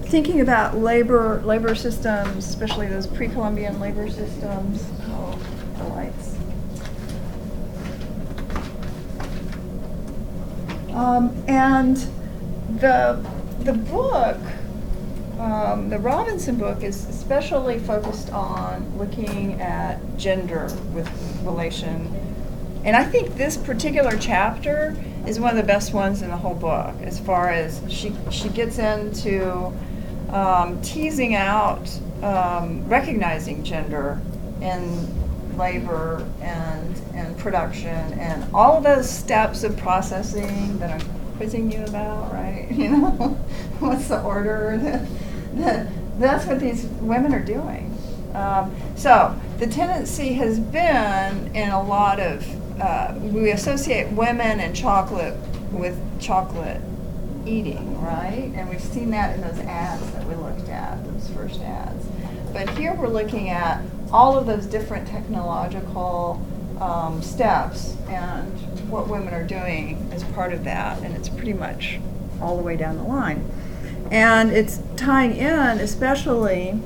thinking about labor systems, especially those pre-Columbian labor systems. Oh, the lights. And the book, the Robinson book, is especially focused on looking at gender with relation. And I think this particular chapter is one of the best ones in the whole book, as far as she gets into teasing out, recognizing gender in labor and production, and all of those steps of processing that I'm quizzing you about, right? You know, what's the order? That's what these women are doing. So the tendency has been in a lot of, we associate women and chocolate with chocolate eating, right? And we've seen that in those ads that we looked at, those first ads. But here we're looking at all of those different technological steps and what women are doing as part of that, and it's pretty much all the way down the line. And it's tying in especially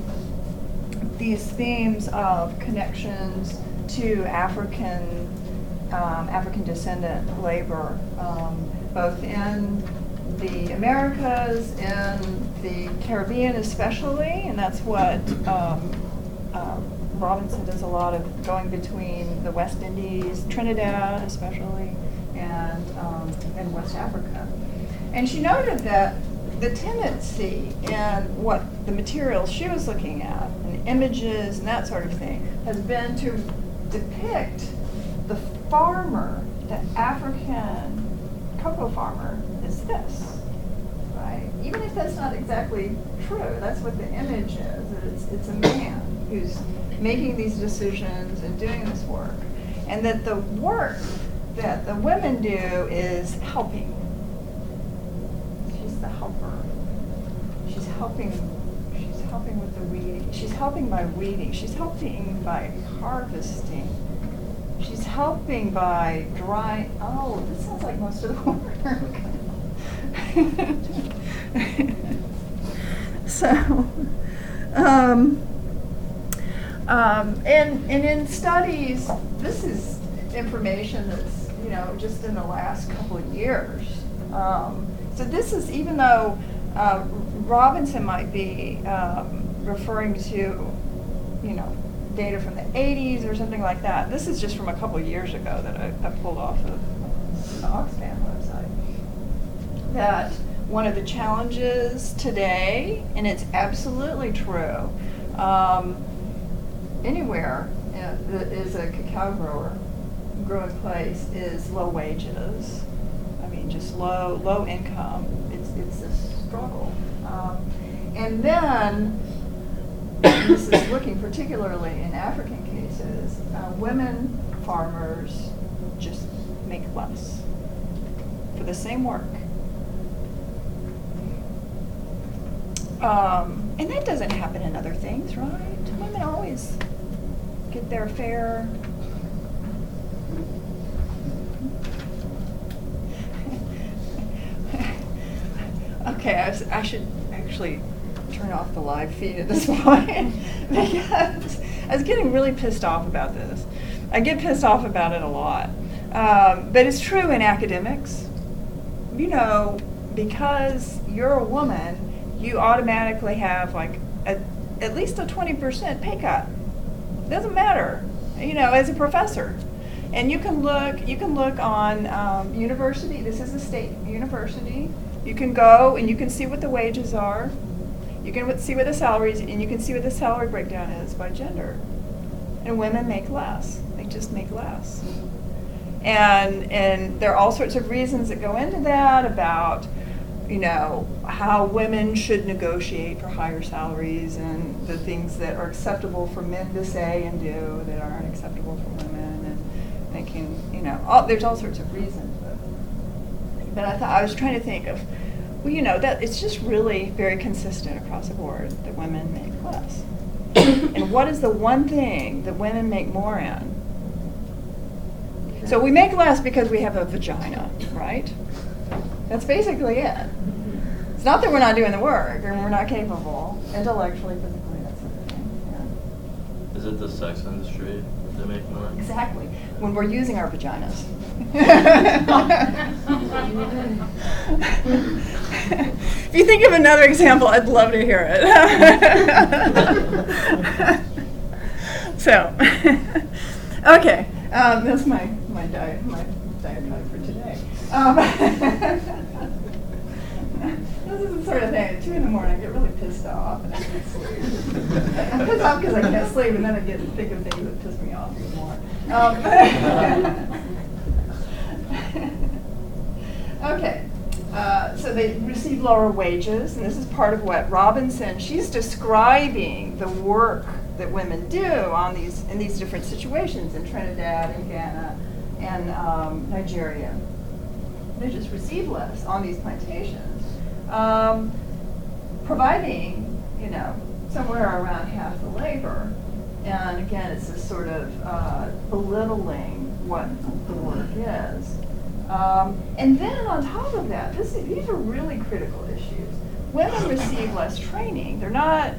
these themes of connections to African descendant labor, both in the Americas, in the Caribbean especially, and that's what Robinson does a lot of, going between the West Indies, Trinidad especially, and West Africa. And she noted that the tendency in what the materials she was looking at, and images and that sort of thing, has been to depict the farmer, the African cocoa farmer, as this, right? Even if that's not exactly true, that's what the image is. It's a man who's making these decisions and doing this work. And that the work that the women do is helping. She's the helper. She's helping with the weeding. She's helping by weeding. She's helping by harvesting. She's helping by drying. Oh, this sounds like most of the work. So, and in studies, this is information that's, just in the last couple of years. So this is, even though Robinson might be referring to, data from the 80s or something like that, this is just from a couple of years ago that I pulled off of the Oxfam website. That one of the challenges today, and it's absolutely true, anywhere that is a cacao growing place, is low wages. I mean, just low income. It's a struggle. And then, this is looking particularly in African cases, women farmers just make less for the same work. And that doesn't happen in other things, right? Women always get their fair. Okay, I should actually turn off the live feed at this point because I was getting really pissed off about this. I get pissed off about it a lot. But it's true in academics. Because you're a woman, you automatically have at least a 20% pay cut. Doesn't matter, as a professor. And you can look on university. This is a state university. You can go and you can see what the wages are. You can see what the salaries, and you can see what the salary breakdown is by gender. And women make less. They just make less. And there are all sorts of reasons that go into that about, how women should negotiate for higher salaries, and the things that are acceptable for men to say and do that aren't acceptable for women, and they can, there's all sorts of reasons. But I was trying to think of, that it's just really very consistent across the board that women make less. And what is the one thing that women make more in? So we make less because we have a vagina, right? That's basically it. It's not that we're not doing the work or we're not capable, intellectually, physically, that sort of thing. Yeah. Is it the sex industry that make money? Exactly. When we're using our vaginas. If you think of another example, I'd love to hear it. So, okay, that's my diatribe for today. This is the sort of thing, at 2 in the morning, I get really pissed off and I can't sleep. I'm pissed off because I can't sleep, and then I get to think of things that piss me off even more. Okay, so they receive lower wages, and this is part of what Robinson, she's describing the work that women do in these different situations in Trinidad and Ghana and Nigeria. They just receive less on these plantations, providing, somewhere around half the labor. And again, it's this sort of belittling what the work is. And then on top of that, these are really critical issues. Women receive less training. They're not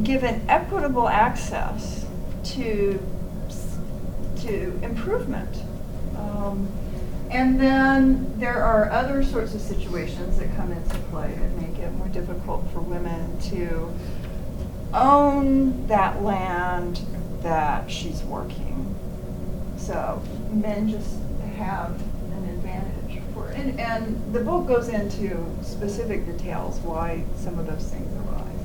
given equitable access to improvement. And then there are other sorts of situations that come into play that make it more difficult for women to own that land that she's working. So men just have an advantage for it. And the book goes into specific details why some of those things arise.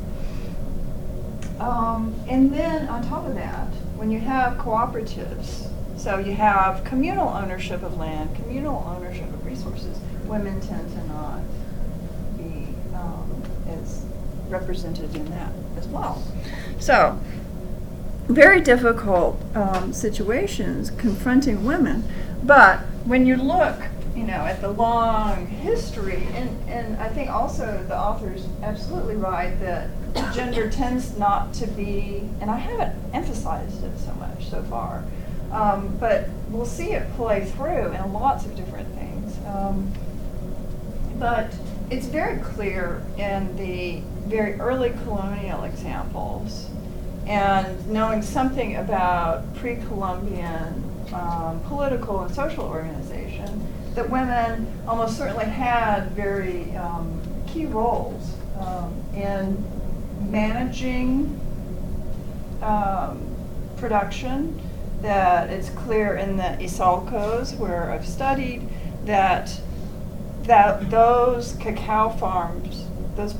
And then on top of that, when you have cooperatives, so you have communal ownership of land, communal ownership of resources, women tend to not be as represented in that as well. So, very difficult situations confronting women. But when you look, at the long history, and I think also the author's absolutely right that gender tends not to be, and I haven't emphasized it so much so far, but we'll see it play through in lots of different things. But it's very clear in the very early colonial examples, and knowing something about pre-Columbian political and social organization, that women almost certainly had very key roles in managing production. That it's clear in the Isalcos, where I've studied, that those cacao farms, those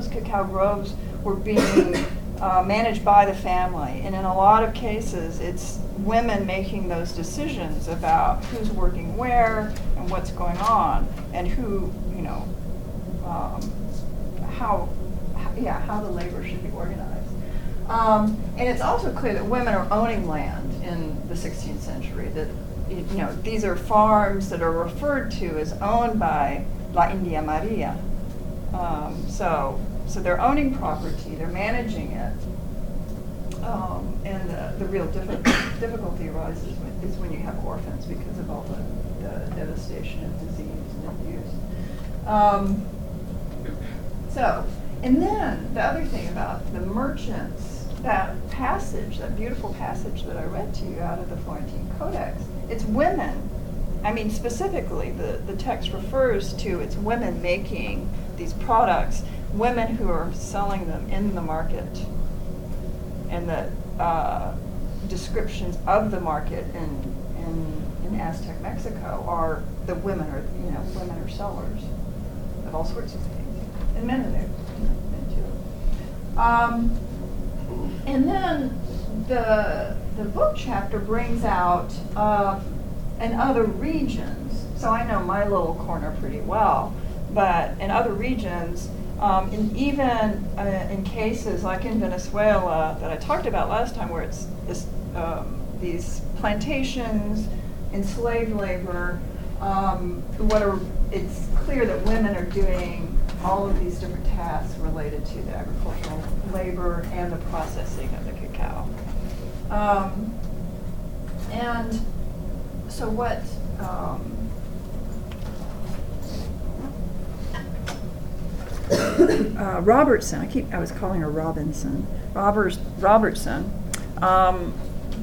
cacao groves were being managed by the family, and in a lot of cases, it's women making those decisions about who's working where and what's going on, and who, how the labor should be organized. And it's also clear that women are owning land in the 16th century, that these are farms that are referred to as owned by La India Maria. So they're owning property, they're managing it, and the real difficulty arises when you have orphans because of all the devastation of disease and abuse. And then the other thing about the merchants, that beautiful passage that I read to you out of the Florentine Codex, it's women. I mean, specifically, the text refers to it's women making these products, women who are selling them in the market, and the descriptions of the market in Aztec Mexico are the women are sellers of all sorts of things, and men are there too. And then the book chapter brings out in other regions. So I know my little corner pretty well, but in other regions, and even in cases like in Venezuela that I talked about last time, where it's these plantations, enslaved labor, it's clear that women are doing all of these different tasks related to the agricultural labor and the processing of the cacao. And so what Robertson, I was calling her Robinson. Robertson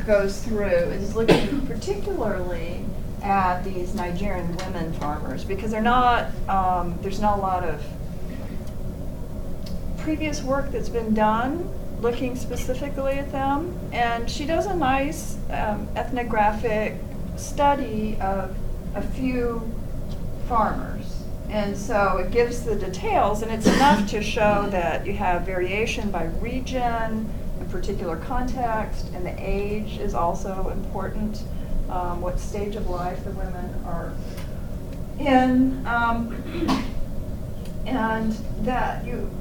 goes through, is looking particularly at these Nigerian women farmers, because they're not, there's not a lot of previous work that's been done looking specifically at them, and she does a nice ethnographic study of a few farmers, and so it gives the details, and it's enough to show that you have variation by region, a particular context, and the age is also important, what stage of life the women are in, and that you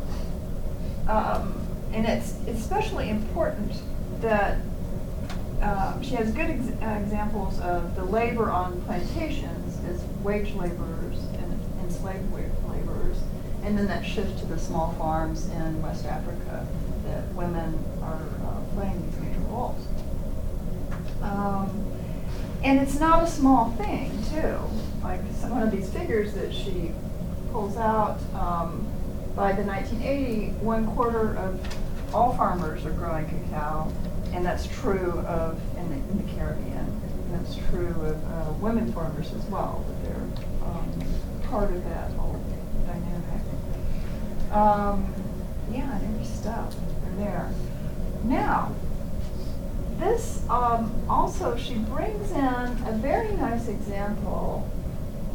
and it's especially important that she has good examples of the labor on plantations as wage laborers and enslaved laborers, and then that shift to the small farms in West Africa that women are playing these major roles. And it's not a small thing, too. Like one of these figures that she pulls out, by the 1980, 1/4 of all farmers are growing cacao, and that's true of in the Caribbean. And that's true of women farmers as well, that they're part of that whole dynamic. Yeah, there's stuff. They're there. Now, this also, she brings in a very nice example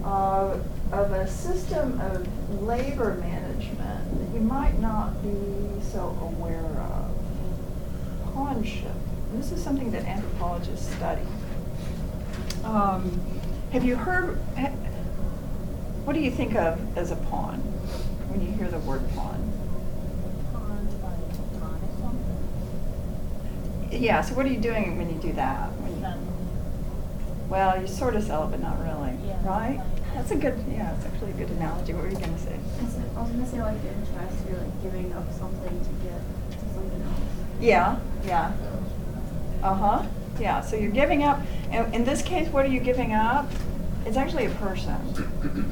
of a system of labor management that you might not be so aware of. Pawnship. This is something that anthropologists study. Have you heard, what do you think of as a pawn when you hear the word pawn? Yeah, so what are you doing when you do that? Well, you sort of sell it, but not really, right? That's a good, yeah, it's actually a good analogy. What were you going to say? I was going to say, like, interest, you're like giving up something to get to something else. Yeah, yeah. Uh-huh, yeah, so you're giving up, and in this case, what are you giving up? It's actually a person.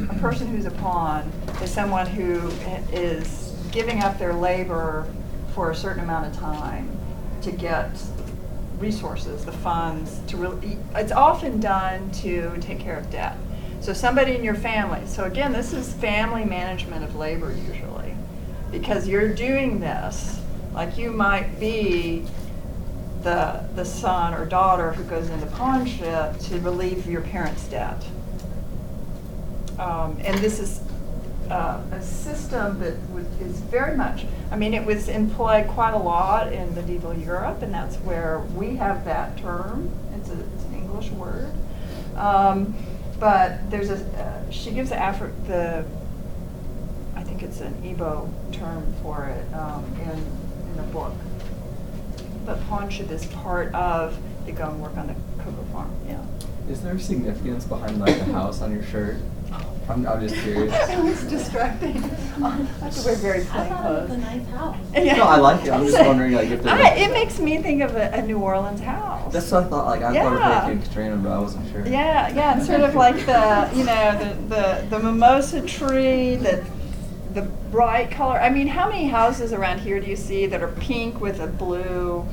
A person who's a pawn is someone who is giving up their labor for a certain amount of time to get resources, the funds, to really, it's often done to take care of debt. So somebody in your family, so again, this is family management of labor usually, because you're doing this, like you might be the son or daughter who goes into pawnship to relieve your parents' debt. And this is a system that is very much, I mean, it was employed quite a lot in medieval Europe, and that's where we have that term. It's an English word. But there's she gives I think it's an Igbo term for it in the book. But pawnship is part of, you go and work on the cocoa farm, yeah. Is there significance behind like the house on your shirt? I'm just curious. It was distracting. I have to wear very plain clothes. It's a nice house. Yeah. No, I like it. I'm just wondering like if there's it makes me think of a New Orleans house. That's what I thought. Like I thought of Hurricane Katrina, but I wasn't sure. Yeah, yeah, it's sort of like the mimosa tree, the bright color. I mean, how many houses around here do you see that are pink with a blue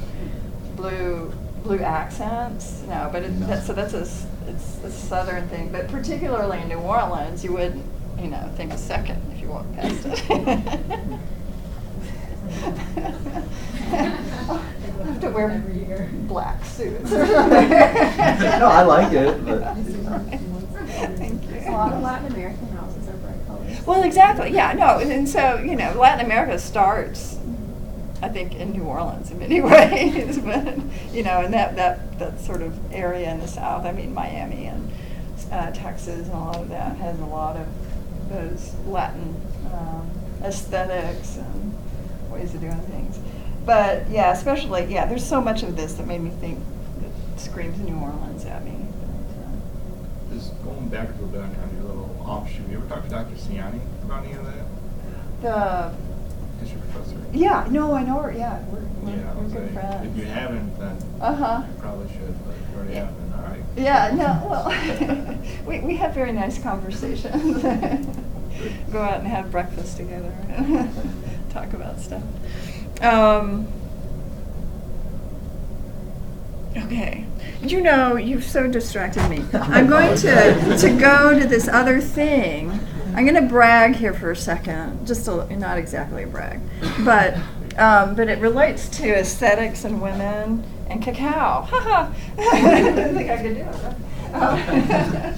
accents? No, but that's it's a southern thing. But particularly in New Orleans, you wouldn't, think a second if you walked past it. I have to wear black suits. No, I like it. But. Thank you. A lot of Latin American houses are bright colors. Well, exactly. Yeah, no, and so Latin America starts, I think, in New Orleans in many ways, but and that sort of area in the South. I mean, Miami and Texas and a lot of that has a lot of those Latin aesthetics and ways of doing things. But yeah, especially there's so much of this that made me think that screams New Orleans at me. Just going back a little bit on your little offshoot, you ever talk to Dr. Ciani about any of that? The History professor. Yeah, no, I know her. Yeah, we're good If friends. you haven't, then you probably should, but you already have been. All right. Yeah, no, well, we have very nice conversations. Go out and have breakfast together. Talk about stuff. Okay. You know, you've so distracted me. I'm going to go to this other thing. I'm going to brag here for a second. Not exactly a brag, but it relates to aesthetics and women and cacao. Haha. I didn't think I could do it. Right?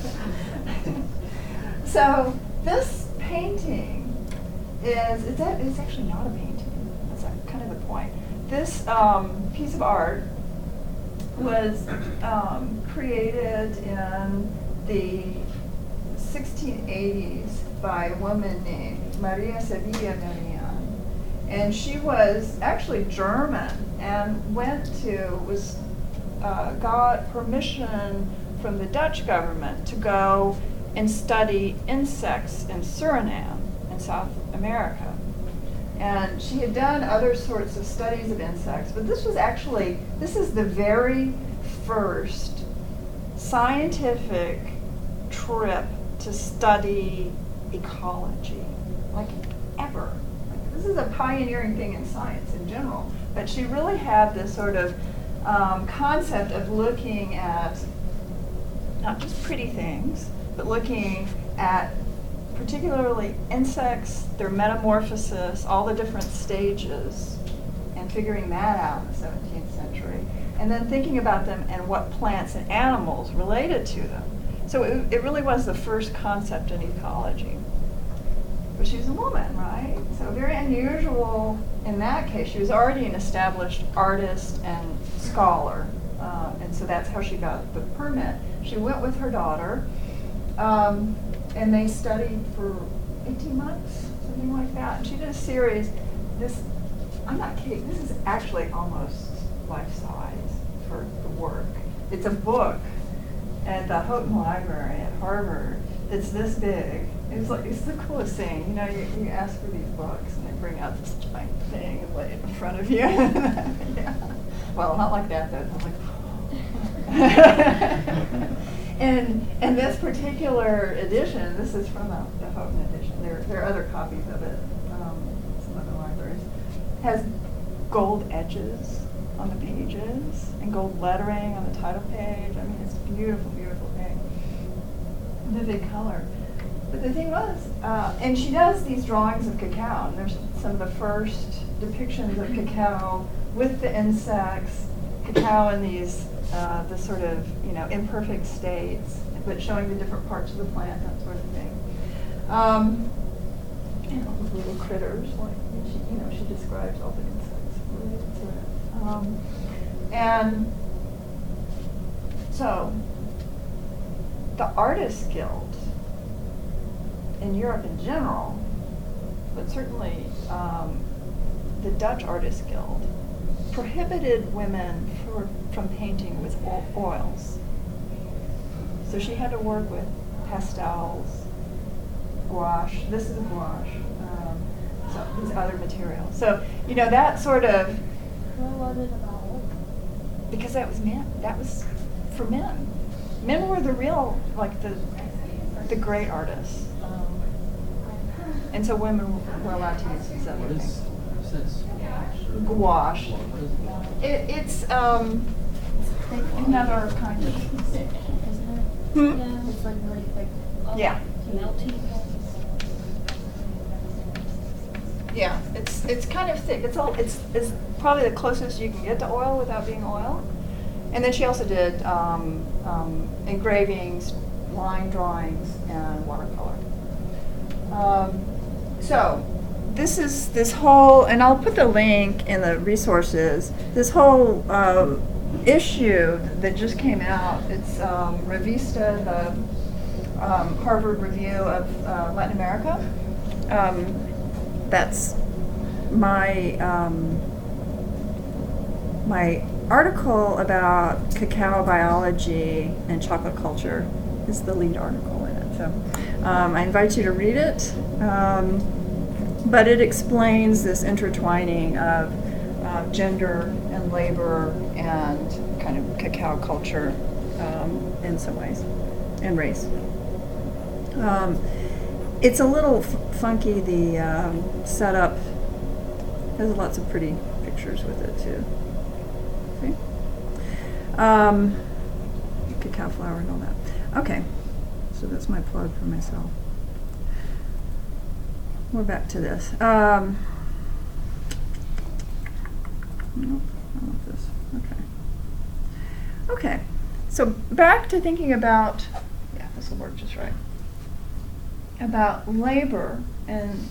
So this painting it's actually not a painting. That's kind of the point. This piece of art was created in the 1680s by a woman named Maria Sevilla Marian, and she was actually German and got permission from the Dutch government to go and study insects in Suriname in South America. And she had done other sorts of studies of insects, but this is the very first scientific trip to study ecology, like ever. Like, this is a pioneering thing in science in general, but she really had this sort of concept of looking at not just pretty things, but looking at particularly insects, their metamorphosis, all the different stages, and figuring that out in the 17th century, and then thinking about them and what plants and animals related to them. So it really was the first concept in ecology. But she was a woman, right? So very unusual in that case. She was already an established artist and scholar, and so that's how she got the permit. She went with her daughter, and they studied for 18 months, something like that. And she did a series. I'm not kidding, this is actually almost life-size for the work. It's a book at the Houghton Library at Harvard. It's this big. It's the coolest thing. You know, you ask for these books and they bring out this giant thing and lay it in front of you. Yeah. Well, not like that though. Not like And this particular edition, this is from the Houghton edition. There are other copies of it, some other libraries. Has gold edges on the pages and gold lettering on the title page. I mean, it's a beautiful, beautiful thing. Vivid color. But the thing was, and she does these drawings of cacao, and there's some of the first depictions of cacao with the insects, cacao in these the sort of, you know, imperfect states, but showing the different parts of the plant, that sort of thing. And all the little critters, like she describes all the insects related to it. And so the Artists Guild in Europe in general, but certainly the Dutch Artists Guild, prohibited women from painting with oils. So she had to work with pastels, gouache. This is a gouache. So these other materials. So that sort of. What was it about? Because that was men. That was for men. Men were the real, like the great artists. And so women were allowed to use these other What things. is this? Gouache. What is it? It's another kind of. Thick, isn't it? Hmm? Yeah. It's like really thick. Yeah. Melty. Yeah, it's kind of thick. It's probably the closest you can get to oil without being oil. And then she also did engravings, line drawings, and watercolor. So this whole, and I'll put the link in the resources. This whole issue that just came out. It's Revista, the Harvard Review of Latin America. That's my my article about cacao biology and chocolate culture is the lead article in it. So I invite you to read it. But it explains this intertwining of gender and labor and kind of cacao culture in some ways, and race. it's a little funky, the setup. There's lots of pretty pictures with it too. See? Cacao flour and all that. Okay, so that's my plug for myself. We're back to this. Nope, I want this. Okay. Okay, so back to thinking about, yeah, this will work just right, about labor and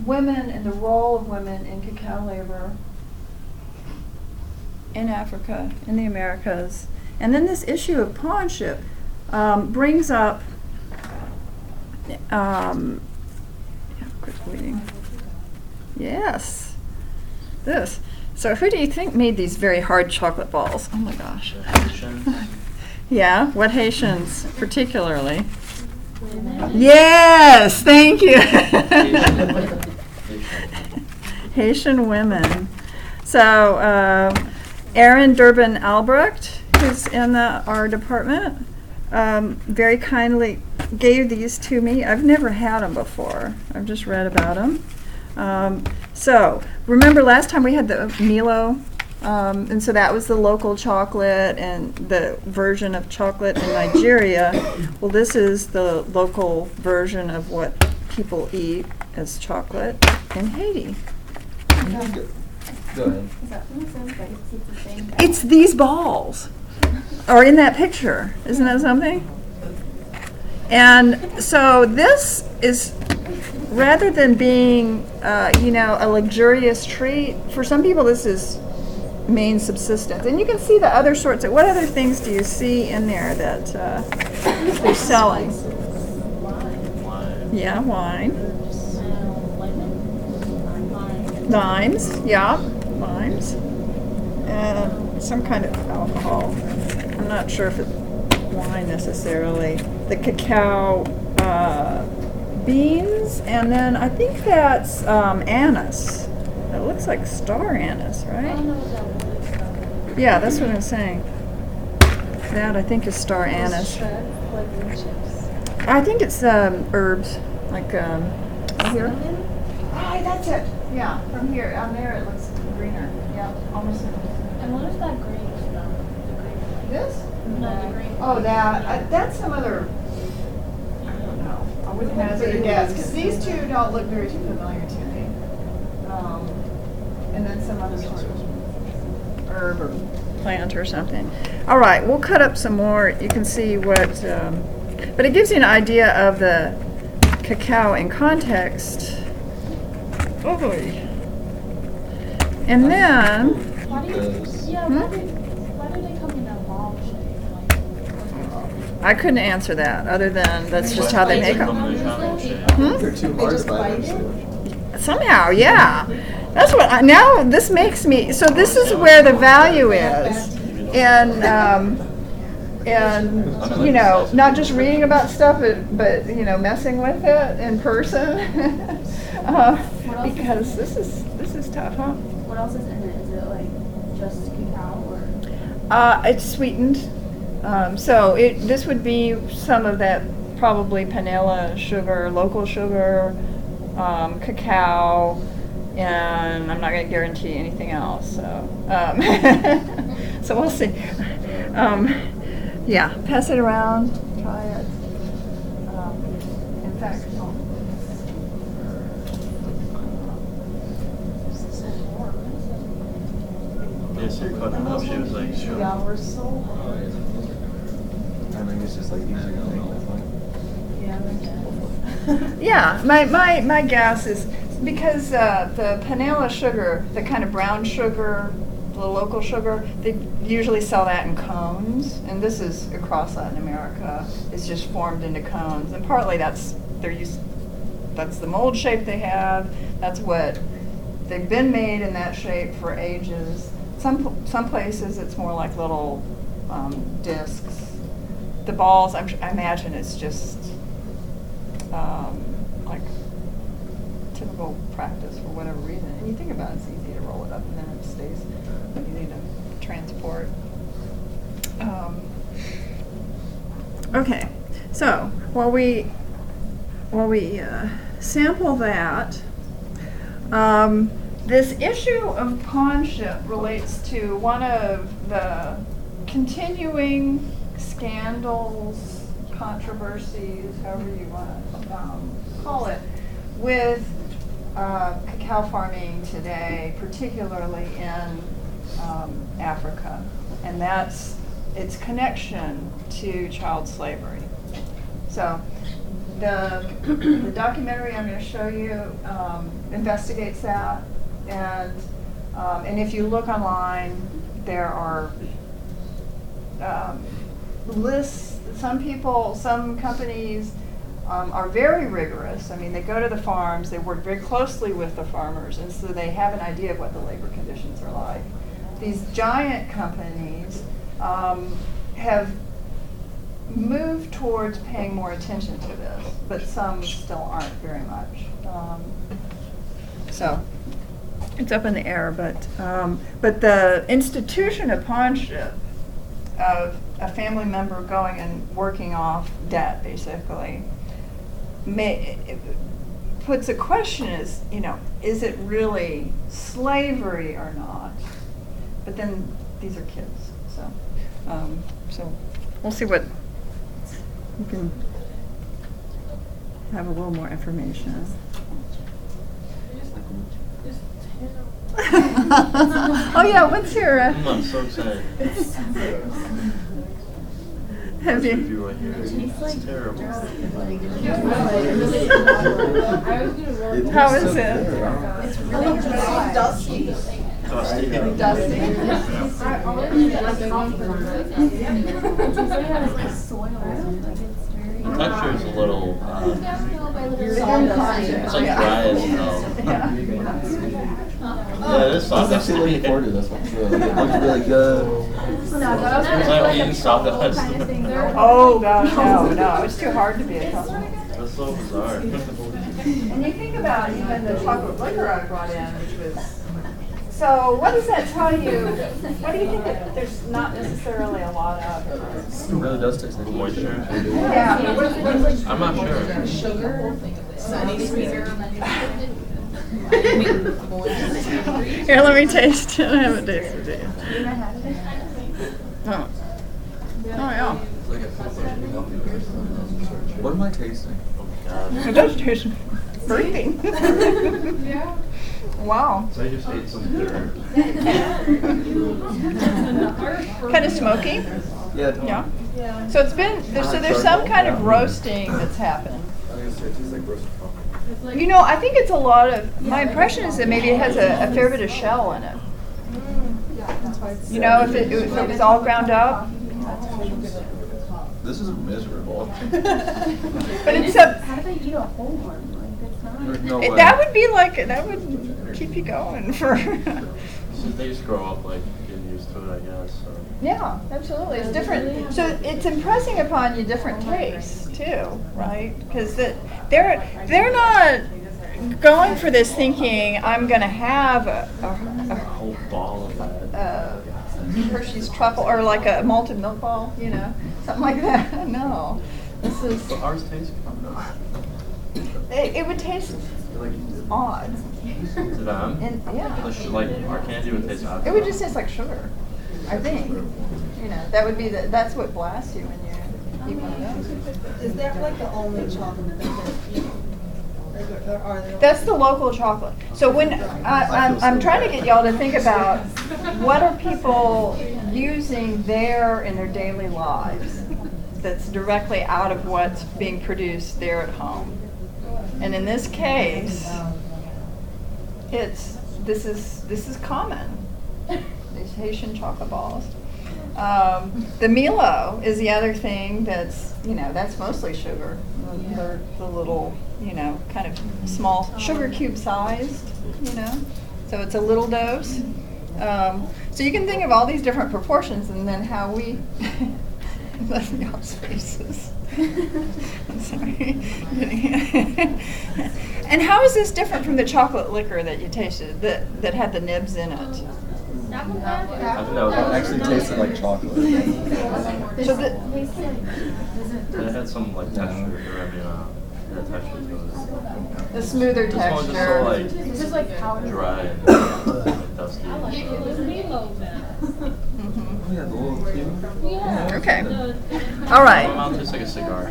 women and the role of women in cacao labor in Africa, in the Americas. And then this issue of pawnship brings up, quick reading. Yes, this. So who do you think made these very hard chocolate balls? Oh my gosh. Yeah, what Haitians particularly? Yes, thank you. Haitian women. So Erin Durbin Albrecht, who's in our department, very kindly gave these to me. I've never had them before. I've just read about them. So remember last time we had the Milo, and so that was the local chocolate and the version of chocolate in Nigeria. Well, this is the local version of what people eat as chocolate in Haiti. Go ahead. Is that from the same place? It's the same thing. It's these balls, or in that picture. Isn't that something? And so this is, rather than being, a luxurious treat, for some people this is main subsistence. And you can see the other sorts of, what other things do you see in there that they're selling? Wine. Yeah, wine. Lemon. Limes, yeah, limes. And some kind of alcohol. I'm not sure if it's wine necessarily. The cacao beans, and then I think that's anise. It looks like star anise, right? Yeah, that's what I'm saying. That I think is star anise. I think it's herbs, like here. Oh, that's it. Yeah, from here on there it looks greener. Yeah, almost. And what is that green stuff? The green one? This? No, the green. Oh, that's some other. I don't know. I wouldn't hazard a guess because these two don't look very too familiar to me. And then some other sort of herb or plant or something. All right, we'll cut up some more. You can see what, but it gives you an idea of the cacao in context. Oh boy. And then, Why do you, yeah, why do they come in that ball shape? I couldn't answer that other than that's just how they make them. They're too hard to bite. Somehow, yeah. That's what now this makes me. So this is where the value is, and not just reading about stuff, but messing with it in person, because this is tough, huh? What else is in it? Is it like just cacao or? It's sweetened, so this would be some of that probably panela sugar, local sugar, cacao. And I'm not going to guarantee anything else, so so we'll see. Yeah, pass it around, try it. In fact, Yes, you're cutting up. She was like, sure. yeah, we're so hard. I think it's just like easier to make this one. Yeah, my guess is because the panela sugar, the kind of brown sugar, the local sugar, they usually sell that in cones, and this is across Latin America. It's just formed into cones, and partly that's the mold shape they have. That's what they've been made in that shape for ages. Some places it's more like little discs. The balls, I imagine it's just like typical practice for whatever reason. And you think about it, it's easy to roll it up and then it stays easy to transport. Okay, so while we sample that. This issue of pawnship relates to one of the continuing scandals, controversies, however you want to call it, with cacao farming today, particularly in Africa, and that's its connection to child slavery. So the documentary I'm going to show you investigates that, and if you look online, there are lists. Some companies are very rigorous. I mean, they go to the farms, they work very closely with the farmers, and so they have an idea of what the labor conditions are like. These giant companies have moved towards paying more attention to this, but some still aren't very much. So it's up in the air, but the institution of pawnship, of a family member going and working off debt, basically, puts a question as, is it really slavery or not? But then these are kids, so we'll see what you can have a little more information. Oh yeah, what's your? I'm so excited. Have This you? review right here. It's terrible. How is it? It's really dusty. Dusty. Dusty? I always like like soil or something. It's very. Texture is a little. It's like Yeah. dry as hell. Yeah. Yeah, it is I was soft. actually looking forward to this one too. It looked really good. Was I eating sawdust? Oh gosh, no, it's too hard to be a customer. That's so bizarre. And you think about even the chocolate liquor I brought in, which was. So what does that tell you? What do you think that there's not necessarily a lot of? It really does taste like Moisture. Yeah. I'm not sure. Sugar, sunny sweeter. Here, let me taste it. I haven't tasted it yet. Oh. Oh yeah. What am I tasting? Oh my It god. does taste breathing. Yeah. Wow. So I just ate some dirt. Kind of smoky. Yeah. Yeah. So there's some kind of roasting that's happened. I was gonna say it tastes like roasted coffee. I think it's a lot of, my impression is that maybe it has a fair bit of shell in it. If it was all ground up. This is miserable. But it's a, How do they eat a whole one? Like, it's not. There's no way. that would keep you going for. So they just grow up like getting used to it, I guess. So. Yeah, absolutely. It's different. So it's impressing upon you different tastes too, right? Because they're not going for this thinking I'm going to have A whole ball of that. a Hershey's truffle or like a malted milk ball, something like that. No, this is. But ours tastes kind of. It would taste odd. To them? And yeah. Like our candy would taste odd. It would just taste like sugar, I think. That would be that's what blasts you when you eat one of those. Is that like the only chocolate that they eat? Or are there? That's the local chocolate. So when I'm trying to get y'all to think about what are people using there in their daily lives that's directly out of what's being produced there at home. And in this case, this is common. These Haitian chocolate balls. The Milo is the other thing that's mostly sugar. They're the little, kind of small sugar cube sized, So it's a little dose. So you can think of all these different proportions and then how we, love y'all's faces. I'm sorry. And how is this different from the chocolate liquor that you tasted that had the nibs in it? I think that was It actually tasted like chocolate. So It had some like texture. the texture to it. The smoother This one's just so texture. like It's just like powder. dry and dusty. Mhm. Yeah, the little cube. Okay. All right. My mouth tastes like a cigar.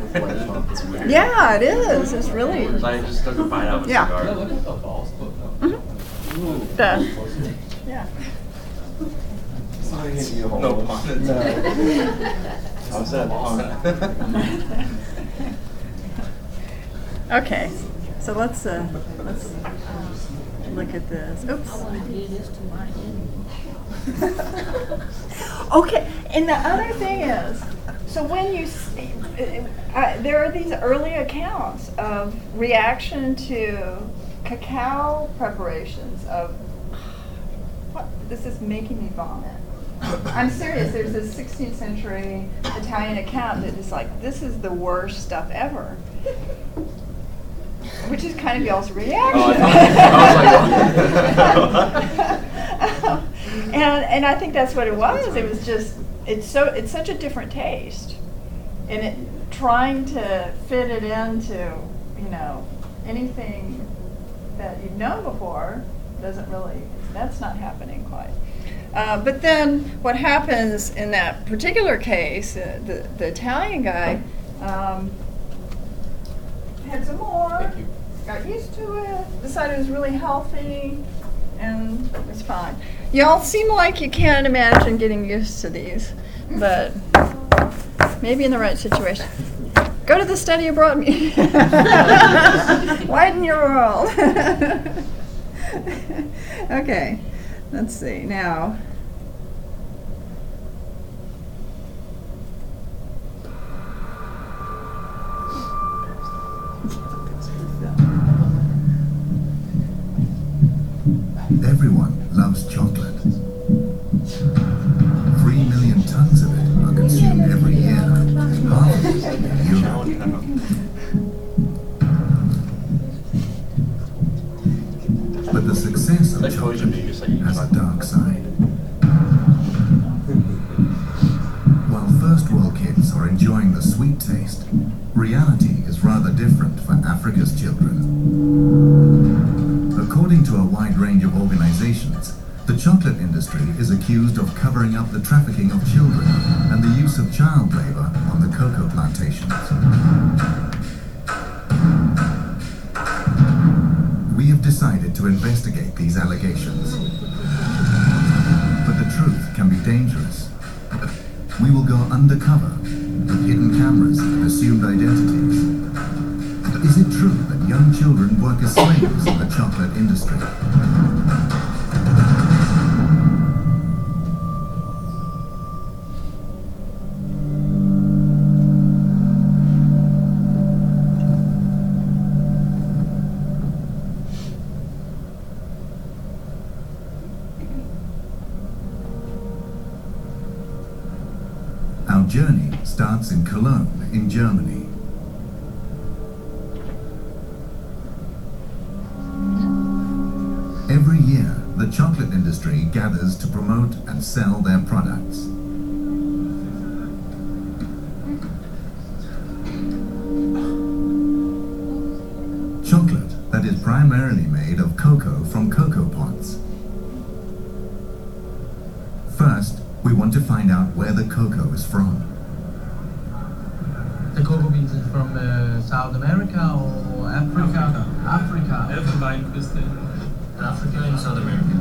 It's weird. Yeah, it is. It's really. It's like I just took a bite out of a Yeah. cigar. Yeah, look at the balls. Yeah. No pun intended. How's that pun? Okay, so let's look at this. Oops. Okay, and the other thing is, so when you see, there are these early accounts of reaction to cacao preparations of, what, this is making me vomit. I'm serious, there's this 16th century Italian account that is like, this is the worst stuff ever. Which is kind of y'all's reaction. And I think that's what it was. It was just, it's such a different taste. And it trying to fit it into, anything that you've known before doesn't really, that's not happening quite. But then what happens in that particular case, the Italian guy had some more, Thank you. got used to it, decided it was really healthy, and it was fine. Y'all seem like you can't imagine getting used to these, but maybe in the right situation. Go to the study abroad meeting. Widen your world. Okay, let's see now. Everyone loves chocolate. 3 million tons of it are consumed every year, half of it in Europe. But the success of chocolate has a dark side. While first world kids are enjoying the sweet taste, reality is rather different for Africa's children. According to a wide range of organizations, the chocolate industry is accused of covering up the trafficking of children and the use of child labor on the cocoa plantations. We have decided to investigate these allegations. But the truth can be dangerous. We will go undercover with hidden cameras and assumed identities. Is it true that young children work as slaves in the chocolate industry? Our journey starts in Cologne, in Germany. Every year, the chocolate industry gathers to promote and sell their products. Chocolate that is primarily made of cocoa from cocoa pods. First, we want to find out where the cocoa is from. The cocoa beans is from South America or Africa? Africa. Elfenbeinküste. Africa and South America.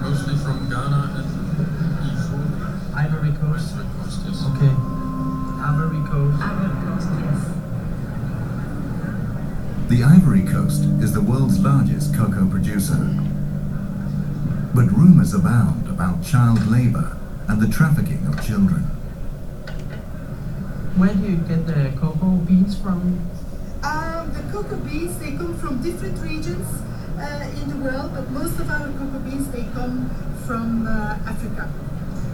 Mostly from Ghana and East. Ivory Coast. Ivory Coast, yes. Okay. Ivory Coast. Ivory Coast, yes. The Ivory Coast is the world's largest cocoa producer. But rumors abound about child labor and the trafficking of children. Where do you get the cocoa beans from? The cocoa beans, they come from different regions in the world, but most of our cocoa beans, they come from Africa.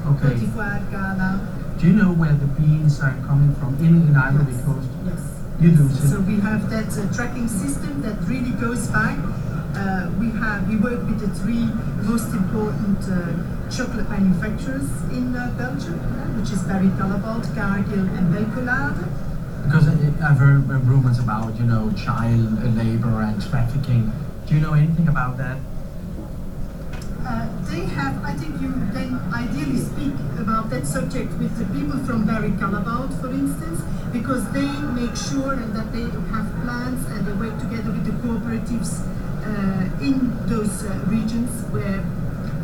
Okay. Côte d'Ivoire, Ghana. Do you know where the beans are coming from in Ivory Coast? Yes. You do. So we have that tracking system that really goes back. We work with the three most important chocolate manufacturers in Belgium, which is Barry Callebaut, Cargill and Belcolade. Because I've heard rumors about, child labor and trafficking. Do you know anything about that? I think you then ideally speak about that subject with the people from Barry Calabout, for instance, because they make sure that they have plans and they work together with the cooperatives in those regions where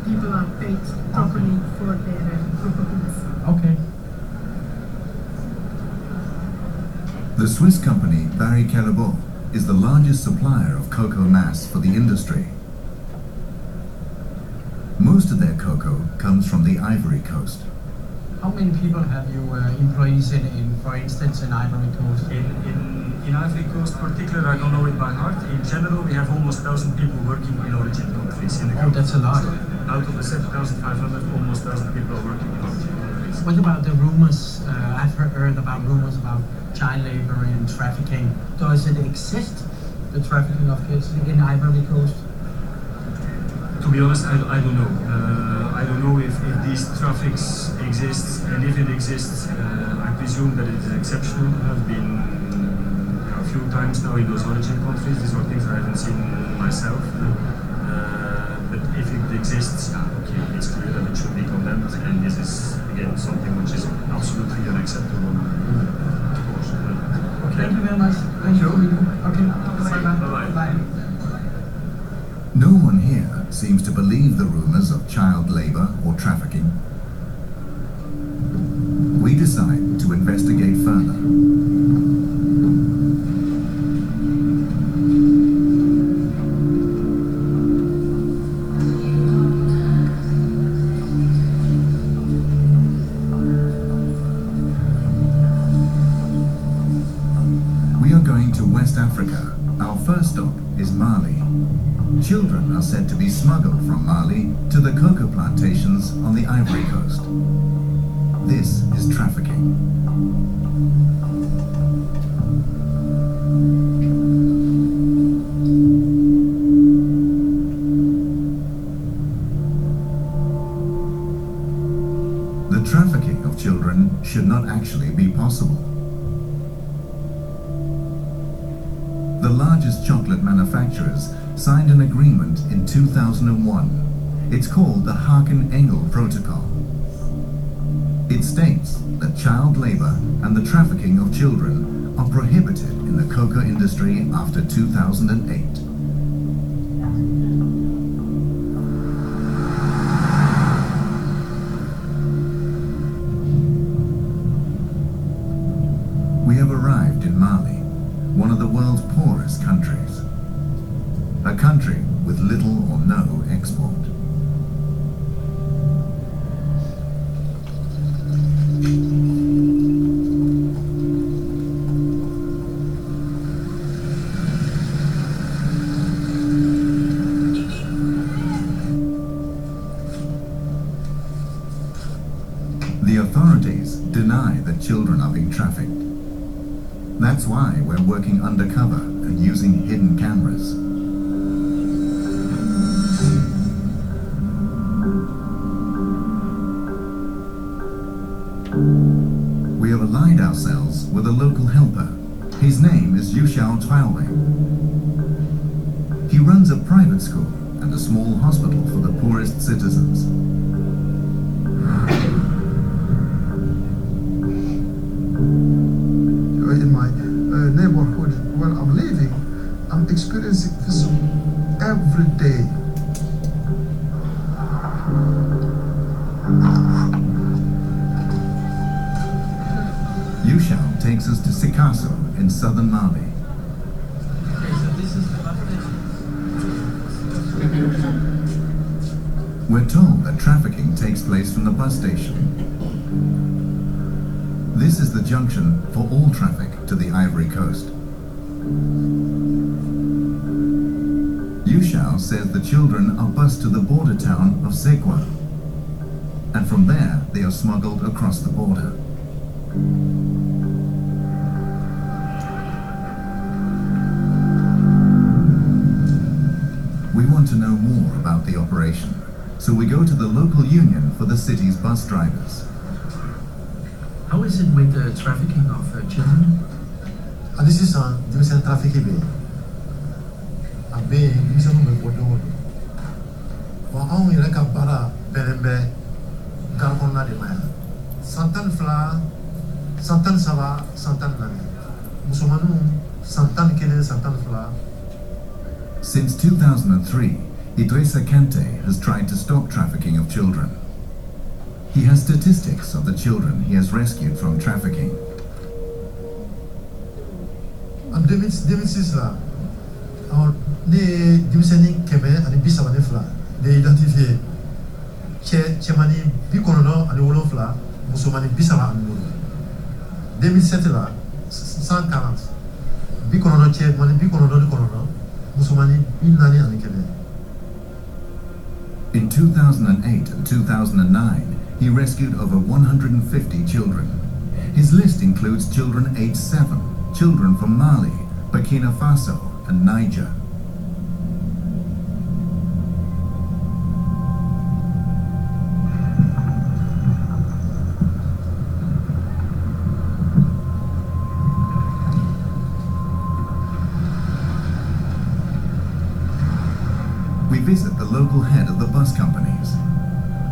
people are paid properly for their cocoa beans. Okay. The Swiss company Barry Calabout is the largest supplier of cocoa mass for the industry. Most of their cocoa comes from the Ivory Coast. How many people have you employees in, for instance, in Ivory Coast? In Ivory Coast particular, I don't know it by heart. In general, we have almost 1,000 people working in origin countries. Oh, that's a lot. Out of the 7,500, almost 1,000 people are working in origin countries. What about the rumors? I've heard about rumors about child labor and trafficking. Does it exist, the trafficking of kids in Ivory Coast? To be honest, I don't know. I don't know if these traffics exist, and if it exists, I presume that it is exceptional. I've been a few times now in those origin countries. These are things I haven't seen myself. But if it exists, okay, it's clear that it should be condemned, and this is again something which is absolutely unacceptable. Of course. Okay. Thank you very much. Thank you. Okay. Bye-bye. Bye. No one here seems to believe the rumors of child labor or trafficking. We decide to investigate further. We are going to West Africa. Our first stop is Mali. Children are said to be smuggled from Mali to the cocoa plantations on the Ivory Coast. This is trafficking. The trafficking of children should not actually be possible. The largest chocolate manufacturers signed an agreement in 2001. It's called the Haken-Engel Protocol. It states that child labor and the trafficking of children are prohibited in the cocoa industry after 2008. We have arrived in Mali, one of the world's poorest countries. A country with little or no export. The authorities deny that children are being trafficked. That's why we're working undercover and using hidden cameras. We have allied ourselves with a local helper. His name is Yushao Traore. He runs a private school and a small hospital for the poorest citizens. In my neighborhood where I'm living, I'm experiencing this every day. Yushao takes us to Sikasso in southern Mali. Okay, so this is the We're told that trafficking takes place from the bus station. This is the junction for all traffic to the Ivory Coast. Yushao says the children are bused to the border town of Sekwa, and from there they are smuggled across the border. We want to know more about the operation, so we go to the local union for the city's bus drivers. How is it with the trafficking of children? And this is on division traffic be. A be division be bodo. Wa on ira ka bara belembe garkonna de maya. Santan fla, santan sava, santan nani. Musumanu santan kele santan fla. Since 2003, Idrissa Kante has tried to stop trafficking of children. He has statistics of the children he has rescued from trafficking. En 2006 là, les dimisani keme ani bisabane fla, les identifié chemani bikono ani wolofla, musumani bisaba ani wolo. 2007 là, 140. Bikono chemani bikono ni kono, musumani binani ani keme. In 2008 and 2009, he rescued over 150 children. His list includes children aged 7, children from Mali, Burkina Faso, and Niger. We visit the local head of the bus companies.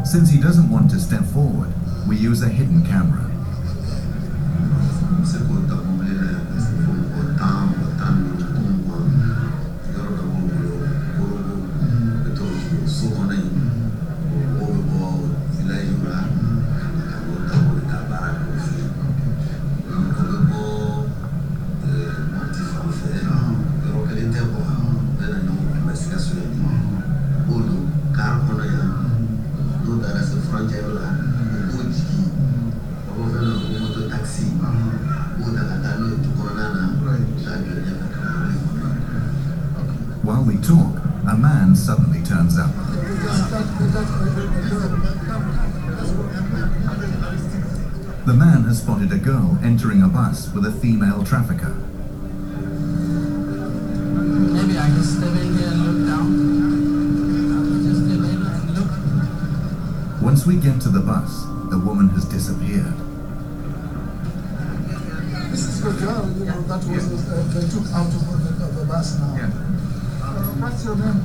Since he doesn't want to step forward, we use a hidden camera. While we talk, a man suddenly turns up. The man has spotted a girl entering a bus with a female trafficker. Maybe I can step in here and look down. Just step in and look. Once we get to the bus, the woman has disappeared. This is the girl, that was they took out of the bus now. Yeah. What's your name?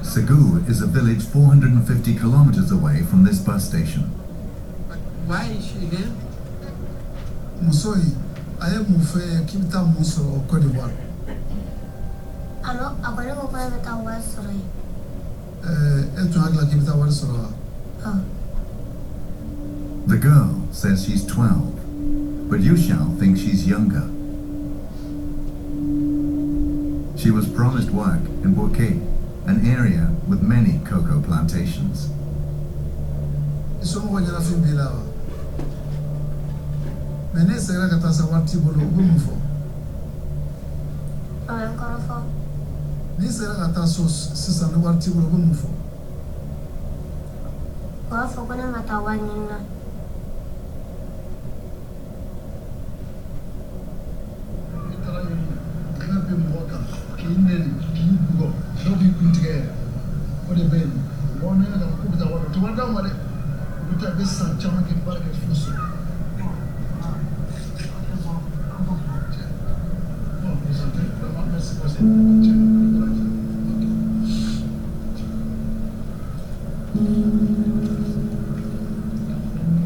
Segu is a village 450 kilometers away from this bus station. Why is she here? Musoi, I am Mufe Kimta Muso Cote d'Ivoire. Alors, après le repas de ta ouest, Et tu as la Kimta Warsora. The girl says she's 12, but Yushao thinks she's younger. She was promised work in Bouquet, an area with many cocoa plantations. Someone you're laughing below. Mene sera katasa wati bolo gumufo. Ni sera kataso sisa no wati bolo gumufo. Kwa fokona matawa nina.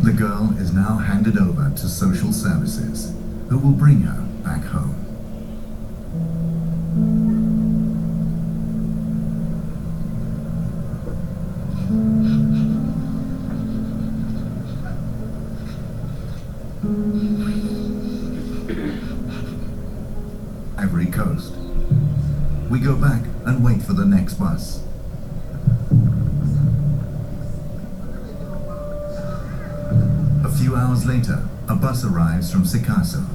The girl is now handed over to social services, who will bring her back home. Ivory Coast. We go back and wait for the next bus. A few hours later, a bus arrives from Sikasso.